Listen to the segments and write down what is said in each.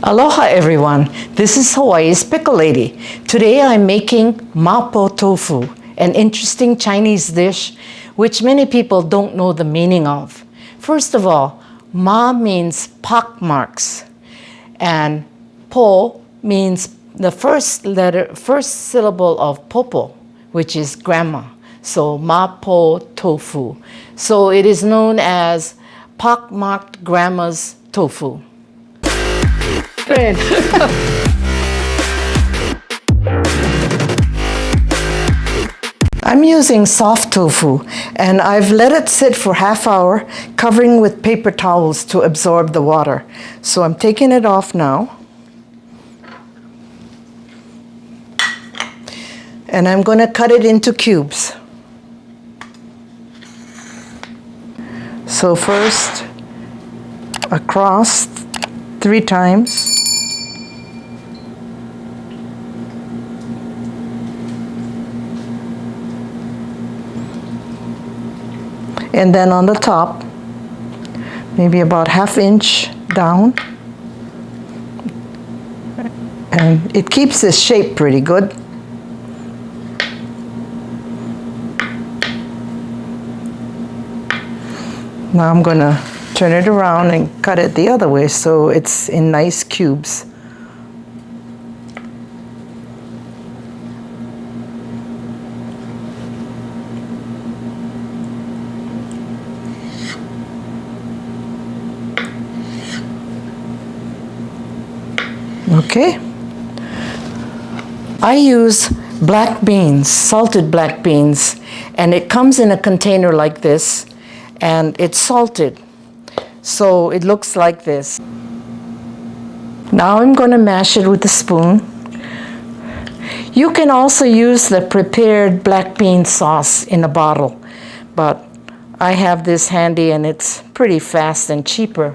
Aloha everyone, this is Hawaii's Pickle Lady. Today I'm making Mapo tofu, an interesting Chinese dish which many people don't know the meaning of. First of all, Ma means pock marks, and Po means the first syllable of Popo, which is grandma. So Mapo tofu. So it is known as pock-marked grandma's tofu. Great. I'm using soft tofu, and I've let it sit for half hour, covering with paper towels to absorb the water. So I'm taking it off now. And I'm going to cut it into cubes. So first, across 3 times. And then on the top, maybe about 1/2 inch down. And it keeps this shape pretty good. Now I'm going to turn it around and cut it the other way so it's in nice cubes. Okay. I use black beans, salted black beans, and it comes in a container like this, and it's salted. So it looks like this. Now I'm going to mash it with a spoon. You can also use the prepared black bean sauce in a bottle, but I have this handy and it's pretty fast and cheaper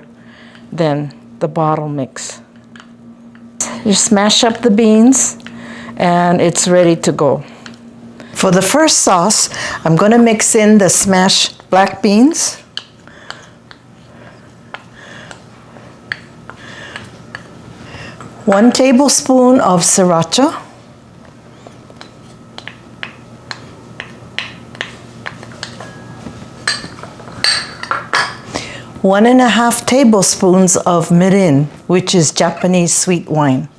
than the bottle mix. You smash up the beans and it's ready to go. For the first sauce, I'm going to mix in the smashed black beans. One tablespoon of sriracha. One and a half tablespoons of mirin, which is Japanese sweet wine.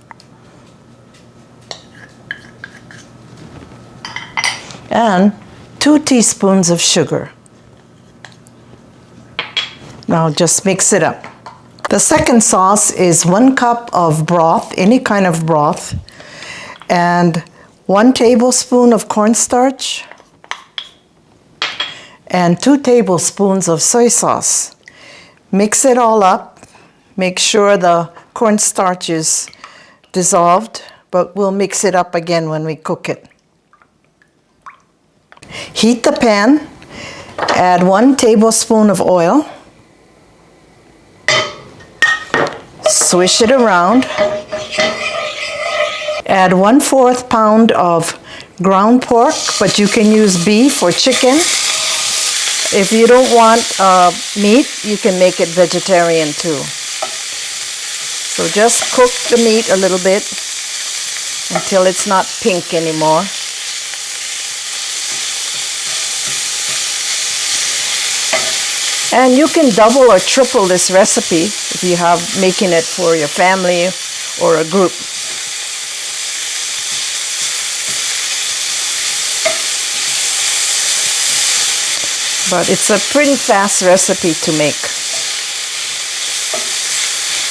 And 2 teaspoons of sugar. Now just mix it up. The second sauce is 1 cup of broth, any kind of broth, and 1 tablespoon of cornstarch, and 2 tablespoons of soy sauce. Mix it all up. Make sure the cornstarch is dissolved, but we'll mix it up again when we cook it. Heat the pan, add 1 tablespoon of oil, swish it around, add 1/4 pound of ground pork, but you can use beef or chicken. If you don't want meat, you can make it vegetarian too. So just cook the meat a little bit until it's not pink anymore. And you can double or triple this recipe if you have making it for your family or a group. But it's a pretty fast recipe to make.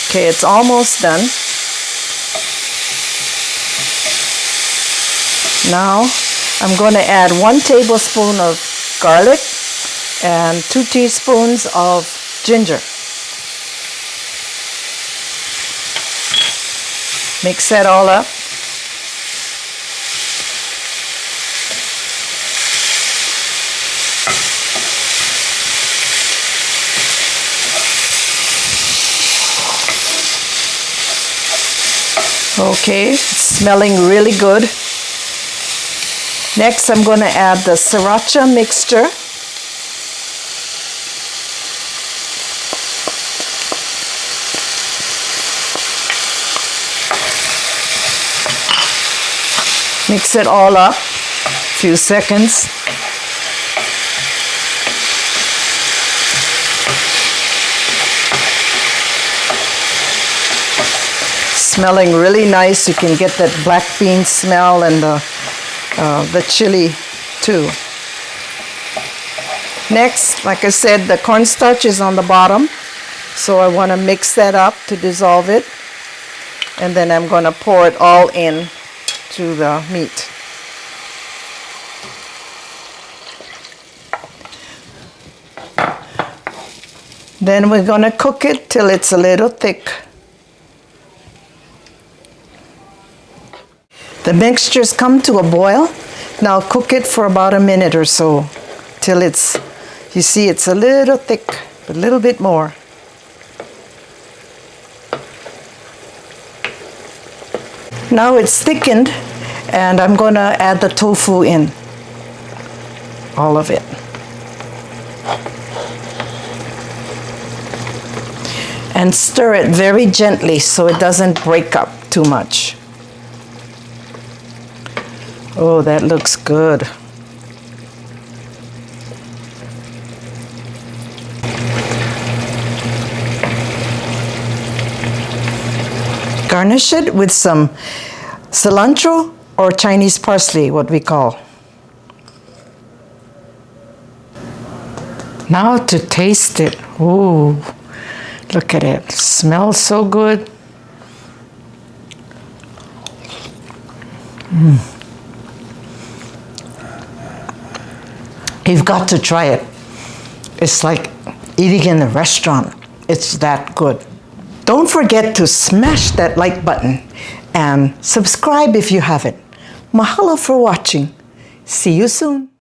Okay, it's almost done. Now I'm going to add 1 tablespoon of garlic and 2 teaspoons of ginger. Mix that all up. Okay, it's smelling really good. Next, I'm going to add the sriracha mixture. Mix it all up, a few seconds. Smelling really nice. You can get that black bean smell and the chili too. Next, like I said, the cornstarch is on the bottom, so I want to mix that up to dissolve it, and then I'm going to pour it all in to the meat. Then we're going to cook it till it's a little thick. The mixture's come to a boil. Now cook it for about a minute or so till it's, you see it's a little thick, a little bit more. Now it's thickened, and I'm going to add the tofu in, all of it. And stir it very gently so it doesn't break up too much. Oh, that looks good. Garnish it with some cilantro or Chinese parsley, what we call. Now to taste it. Ooh, look at it. Smells so good. You've got to try it. It's like eating in a restaurant. It's that good. Don't forget to smash that like button and subscribe if you haven't. Mahalo for watching. See you soon.